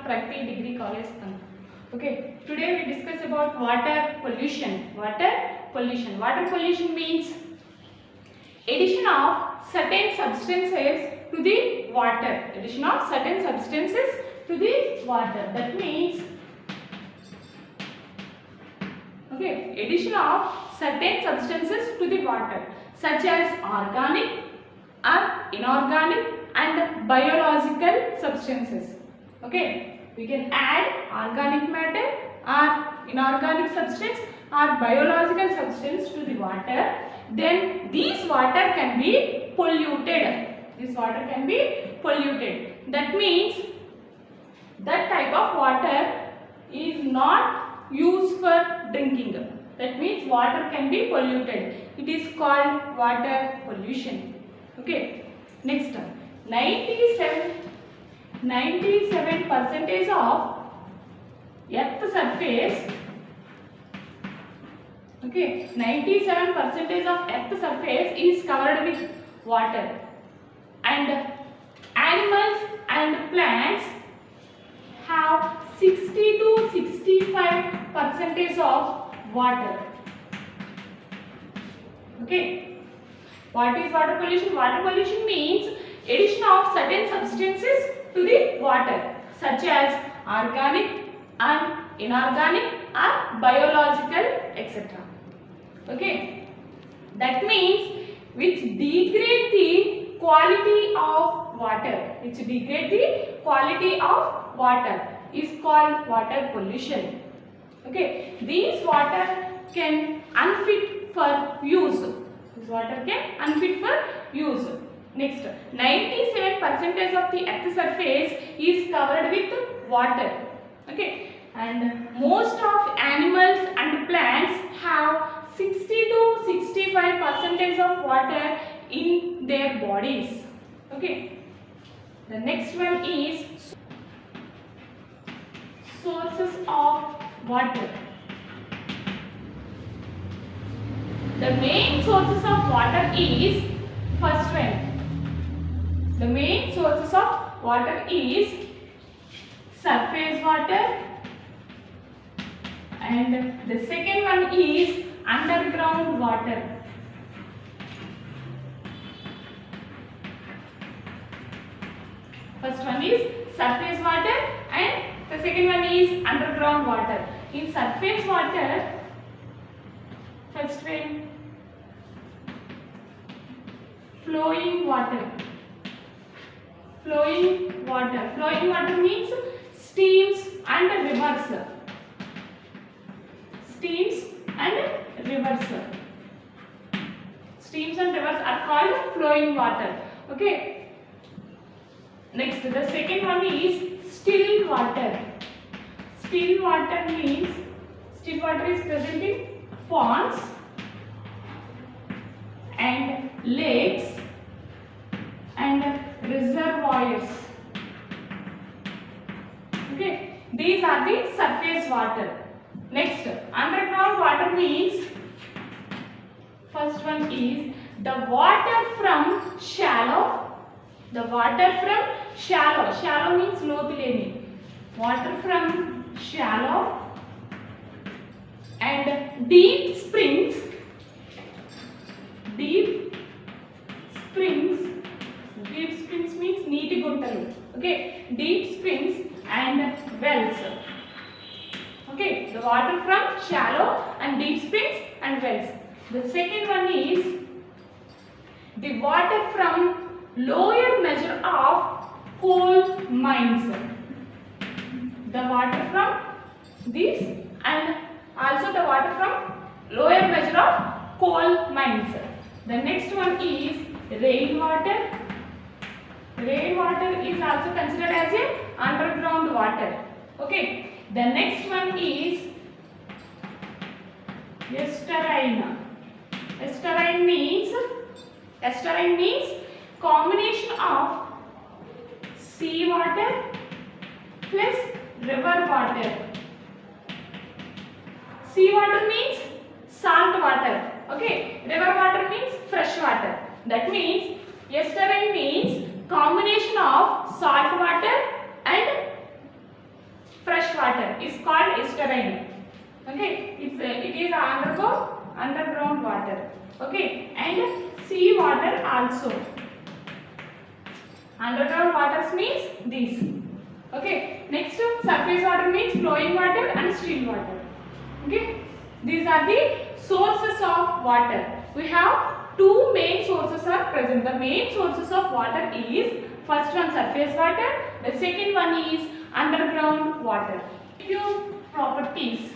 Pragati Degree College. Okay, today we discuss about water pollution. Water pollution. Water pollution means addition of certain substances to the water. Addition of certain substances to the water. That means addition of certain substances to the water, such as organic or inorganic and biological substances. Okay, we can add organic matter or inorganic substance or biological substance to the water. Then this water can be polluted. This water can be polluted. That means that type of water is not used for drinking. That means water can be polluted. It is called water pollution. Okay. Next, 97% of Earth surface. Okay, 97% of Earth surface is covered with water, and animals and plants have 60 to 65% of water. Okay. What is water pollution? Water pollution means addition of certain substances to the water, such as organic and inorganic or biological, etc. Okay. That means which degrade the quality of water. Which degrade the quality of water is called water pollution. Okay. These water can unfit for use. This water can unfit for use. Next, 97% of the Earth's surface is covered with water. Okay, and most of animals and plants have 60 to 65% of water in their bodies. Okay, the next one is sources of water. The main sources of water is, first one, the main sources of water is surface water, and the second one is underground water. First one is surface water and the second one is underground water. In surface water, first one, flowing water. Flowing water. Flowing water means streams and rivers. Streams and rivers. Streams and rivers are called flowing water. Okay. Next, the second one is still water. Still water means still water is present in ponds and lakes and reservoirs. Okay, these are the surface water. Next, underground water means, first one is the water from shallow. The water from shallow. Shallow means lothuleni. Water from shallow and deep springs. Deep springs. Deep springs means neeti guntalu. Okay, deep springs and wells. Okay, the water from shallow and deep springs and wells. The second one is the water from lower measure of coal mines. The water from this and also the water from lower measure of coal mines. The next one is rainwater. Rainwater is also considered as a underground water. Okay. The next one is estuarine. Estuarine means combination of sea water plus river water. Sea water means salt water. Okay, river water means fresh water. That means estuarine means combination of salt water and is called estuarine. Okay, it is underground water. Okay, and sea water also. Underground waters means these. Okay, next surface water means flowing water and still water. Okay, these are the sources of water. We have two main sources are present. The main sources of water is first one surface water, the second one is underground water. Few properties.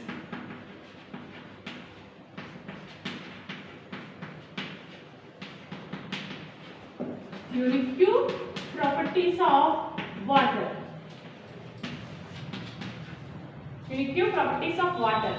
Few properties of water. Few properties of water.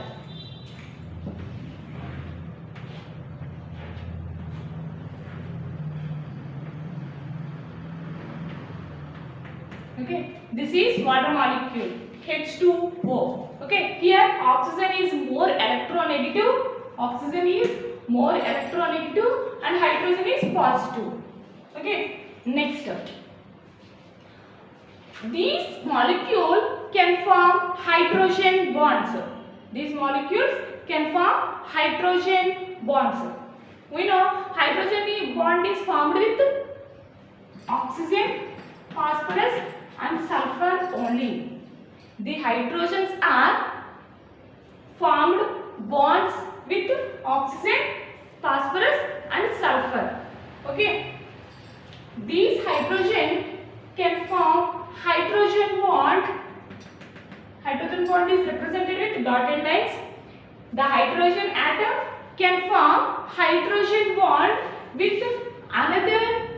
Okay, this is water molecule H2O. Okay, here oxygen is more electronegative. Oxygen is more electronegative and hydrogen is positive. Okay, next. These molecules can form hydrogen bonds. These molecules can form hydrogen bonds. We know hydrogen bond is formed with oxygen, phosphorus and sulfur only. The hydrogens are formed bonds with oxygen, phosphorus and sulfur. Okay. These hydrogen can form hydrogen bond. Hydrogen bond is represented with dotted lines. The hydrogen atom can form hydrogen bond with another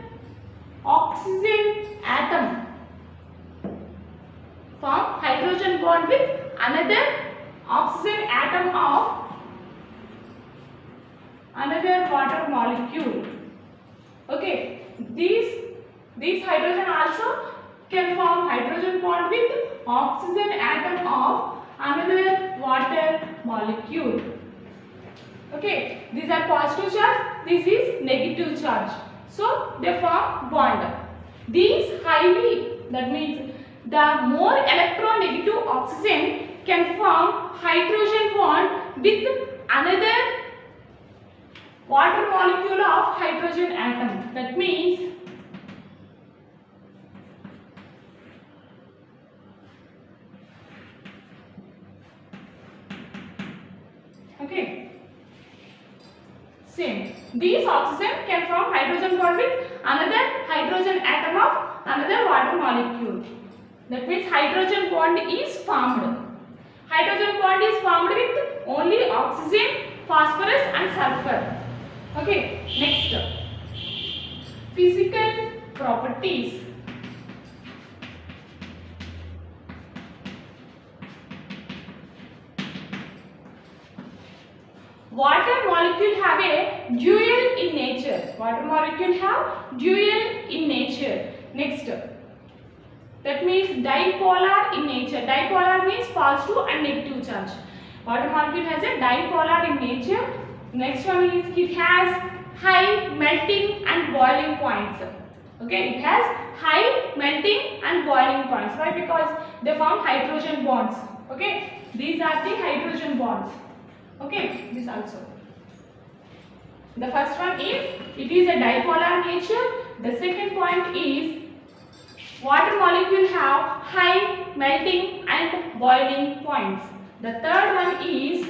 oxygen atom. Form hydrogen bond with another oxygen atom of another water molecule. Okay. These hydrogen also can form hydrogen bond with oxygen atom of another water molecule. Okay, these are positive charge, this is negative charge. So they form bond. These highly, that means the more electronegative oxygen can form hydrogen bond with another water molecule of hydrogen atom. That means okay, same. These oxygen can form hydrogen bond with another hydrogen atom of another water molecule. That means hydrogen bond is formed. Hydrogen bond is formed with only oxygen, phosphorus and sulfur. Okay, next. Physical properties. Water molecule have a dual in nature. Water molecule have dual in nature. Next. That means dipolar in nature. Dipolar means positive and negative charge. Water molecule has a dipolar in nature. Next one is it has high melting and boiling points. Okay, it has high melting and boiling points. Why? Because they form hydrogen bonds. Okay, these are the hydrogen bonds. Okay, this also. The first one is it is a dipolar nature. The second point is water molecule have high melting and boiling points. The third one is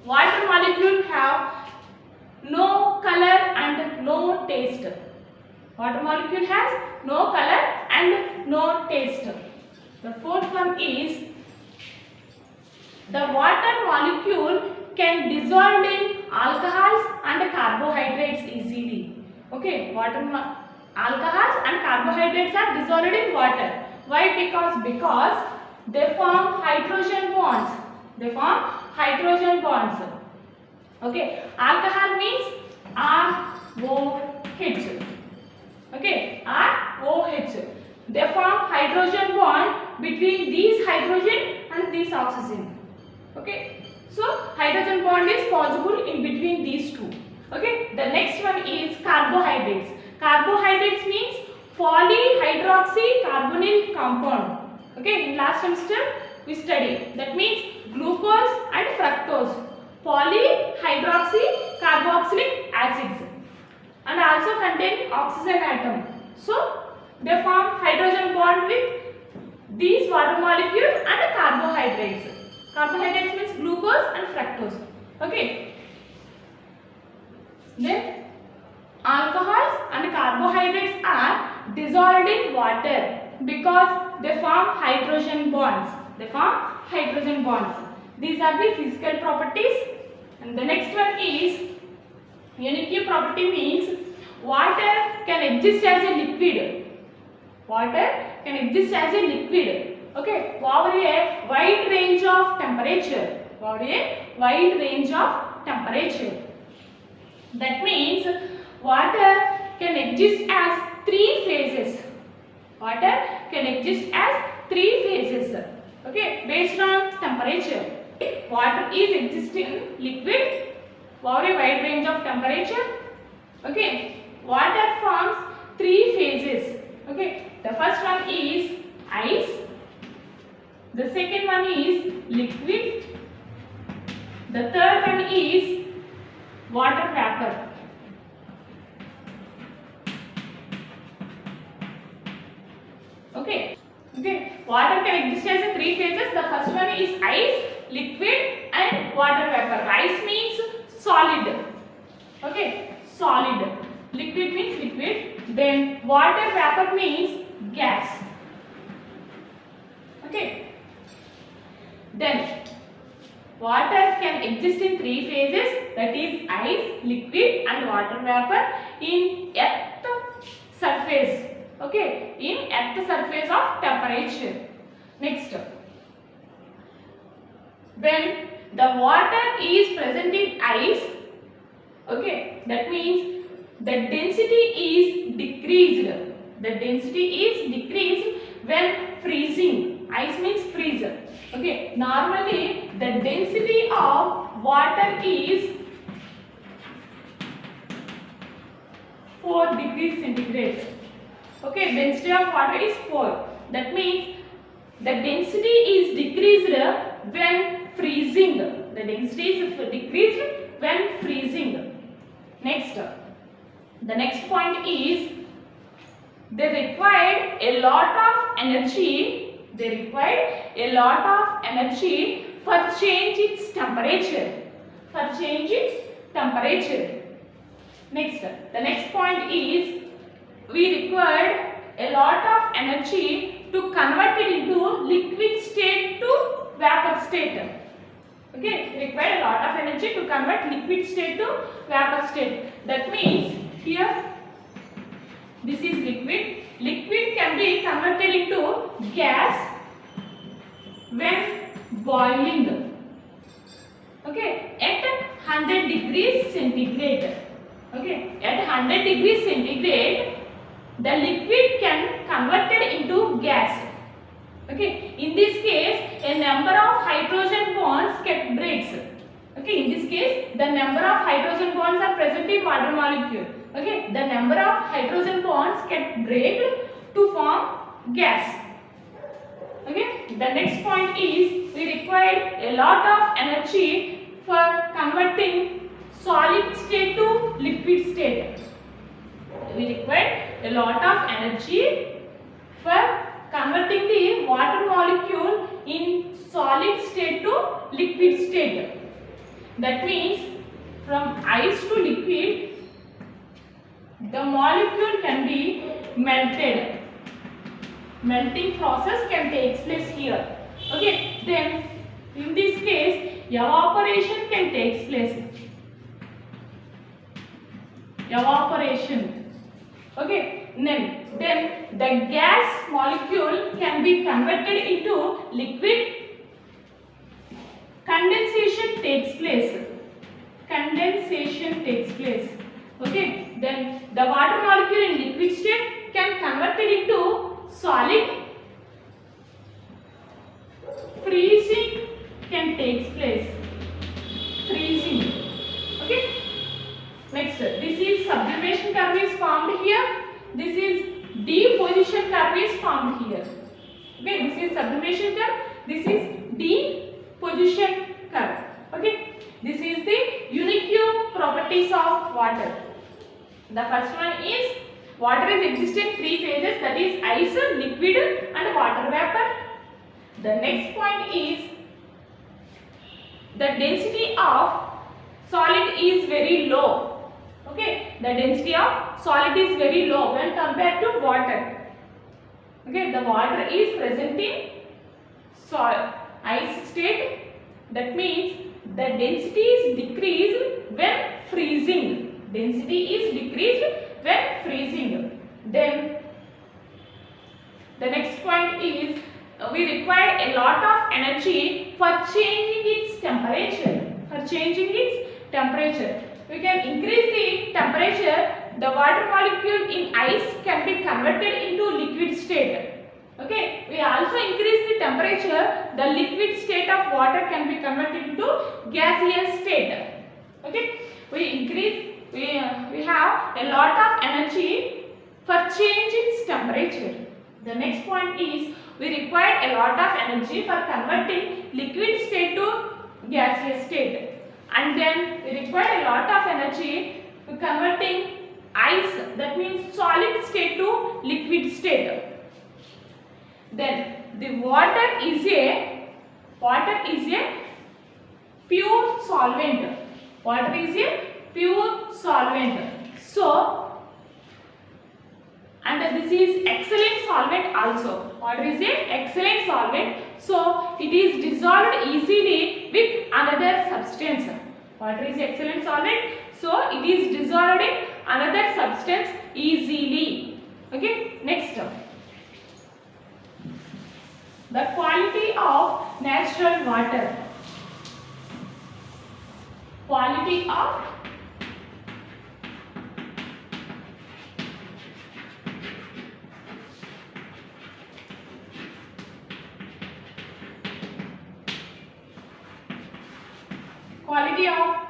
water molecule have no color and no taste. Water molecule has no color and no taste. The fourth one is the water molecule can dissolve in alcohols and carbohydrates easily. Okay, alcohols and carbohydrates are dissolved in water. Why? Because they form hydrogen bonds. They form hydrogen bonds. Okay, alcohol means ROH. Okay, ROH. They form hydrogen bond between these hydrogen and this oxygen. Okay, so hydrogen bond is possible in between these two. Okay, the next one is carbohydrates. Carbohydrates means polyhydroxy carbonyl compound. Okay, in last semester we study. That means glucose and fructose, polyhydroxy carboxylic acids, and also contain oxygen atom. So they form hydrogen bond with these water molecules and carbohydrates. Carbohydrates means glucose and fructose. Okay. Then alcohols and carbohydrates are dissolved in water because they form hydrogen bonds. They form hydrogen bonds. These are the physical properties. And the next one is unique property means water can exist as a liquid. Water can exist as a liquid. Okay, over a wide range of temperature. Over a wide range of temperature. That means water can exist as three phases. Water can exist as three phases. Okay, based on temperature. Water is existing liquid over a wide range of temperature. Okay, water forms three phases. Okay, the first one is ice. The second one is liquid. The third one is water vapor. Okay. Water can exist as a three phases. The first one is ice, liquid, and water vapor. Ice means solid. Okay, solid. Liquid means liquid. Then water vapor means gas. Okay. Then water can exist in three phases, that is ice, liquid, and water vapor in earth surface. Okay, in earth surface of temperature. Next, when the water is present in ice, okay, that means the density is decreased. The density is decreased when freezing. Ice means freeze. Okay, normally the density of water is 4 degrees centigrade. Okay, density of water is 4. That means the density is decreased when freezing. The density is decreased when freezing. Next, the next point is they required a lot of energy. They required a lot of energy for change its temperature. For change its temperature. Next, the next point is we required a lot of energy to convert it into liquid state to vapor state. Okay, we required a lot of energy to convert liquid state to vapor state. That means here this is liquid. Liquid can be converted into gas when boiling. Okay, at 100 degrees centigrade. Okay, at 100 degrees centigrade, the liquid can converted into gas. Okay, in this case, a number of hydrogen bonds get breaks. Okay, in this case, the number of hydrogen bonds are present in water molecule. Okay, the number of hydrogen bonds get break to form gas. Okay, the next point is we require a lot of energy for converting solid state to liquid state. We require a lot of energy for converting the water molecule in solid state to liquid state. That means from ice to liquid, the molecule can be melted. Melting process can take place here. Okay, then in this case, evaporation can take place. Evaporation. Okay, then the gas molecule can be converted into liquid. Condensation takes place. Condensation takes place. Okay, then the water molecule in liquid state can convert it into solid. Freezing can take place. Freezing. Okay. Next, this is sublimation curve is formed here. This is deposition curve is formed here. Okay, this is sublimation curve. this is deposition curve. Okay, this is the unique properties of water. The first one is water is exist in three phases, that is ice, liquid and water vapor. The next point is the density of solid is very low. Okay, the density of solid is very low when compared to water. Okay, the water is present in ice state. That means the density is decreased when freezing. Density is decreased when freezing. Then the next point is we require a lot of energy for changing its temperature. For changing its temperature, we can increase the temperature. The water molecule in ice can be converted into liquid state. Okay, we also increase the temperature. The liquid state of water can be converted into gaseous state. Okay, we have a lot of energy for change its temperature. The next point is we require a lot of energy for converting liquid state to gaseous state, and then we require a lot of energy for converting ice, that means solid state, to liquid state. Then the water is a pure solvent. Water is a pure solvent. So, and this is excellent solvent also. Water is a excellent solvent. So it is dissolved easily with another substance. Water is excellent solvent. So it is dissolved in another substance easily. Okay. Next. The quality of natural water. Quality of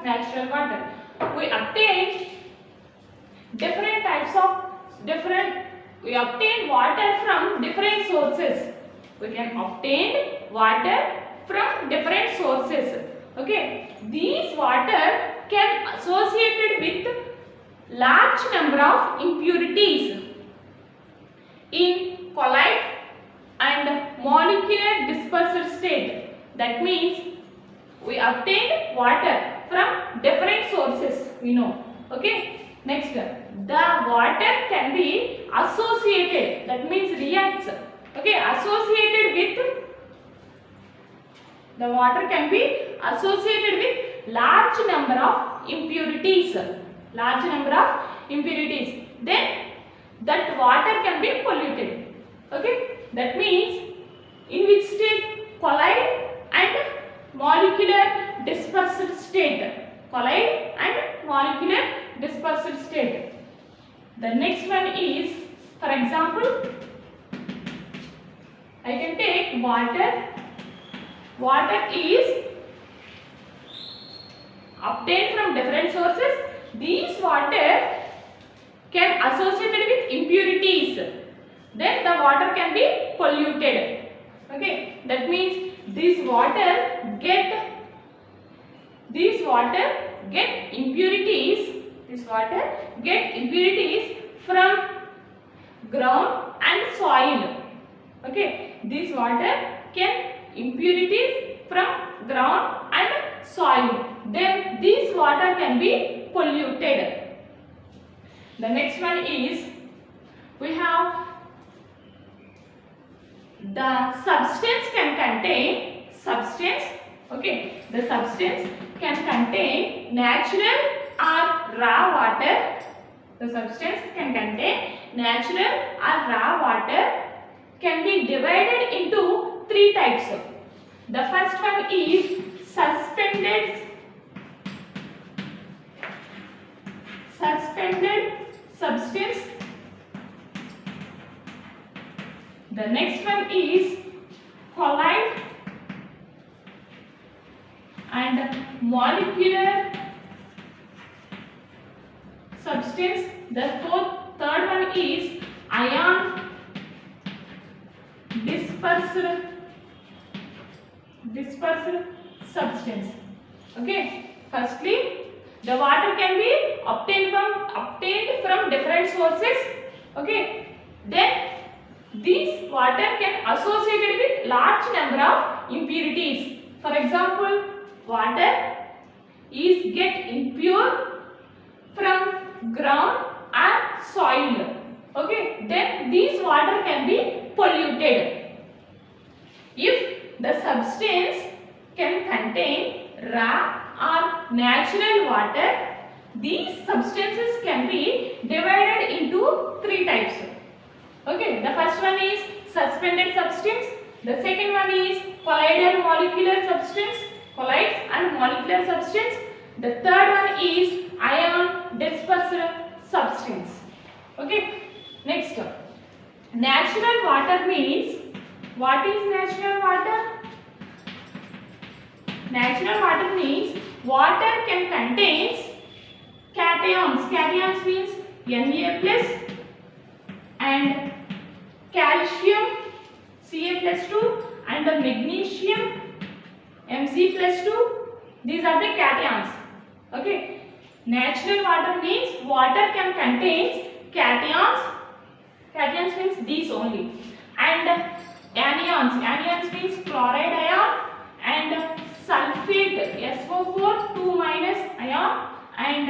natural water. We obtain different types of we obtain water from different sources. We can obtain water from different sources. Okay, these water can associated with large number of impurities in colloid and molecular dispersed state. That means we obtain water from different sources, we know. Okay, next, the water can be associated, that means reacts. Okay, associated with, the water can be associated with large number of impurities. Large number of impurities. Then that water can be polluted. Okay, that means in which state? Colloid and molecular dispersed state. Colloid and molecular dispersed state. The next one is, for example, I can take water. Water is obtained from different sources. These water can associated with impurities. Then the water can be polluted. Okay, that means this water get impurities. This water get impurities from ground and soil. Okay, this water can impurities from ground and soil. Then this water can be polluted. The next one is, we have the substance can contain substance. Okay, the substance can contain natural or raw water. The substance can contain natural or raw water, can be divided into three types. The first one is suspended substance. The next one is colloid and molecular substance. The third one is ion dispersed dispersed substance. Okay, firstly the water can be obtained from different sources. Okay, then this water can associated with large number of impurities. For example, water is get impure from ground and soil. Okay, then this water can be polluted. If the substance can contain raw or natural water, these substances can be divided into three types. Okay, the first one is suspended substance. The second one is colloidal molecular substance, colloids and molecular substance. The third one is ion dispersed substance. Okay, next, natural water means, what is natural water? Natural water means water can contains cations. Cations means Na plus and calcium Ca+2 and the magnesium Mg+2. These are the cations. Okay. Natural water means water can contains cations. Cations means these only. And anions. Anions means chloride ion and sulfate SO4 2- ion and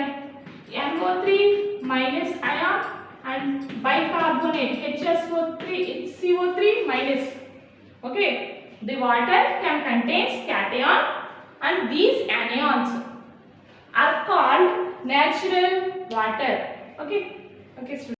NO3- ion and bicarbonate HCO3-. Okay, the water can contains cation and these anions are called natural water. Okay, students.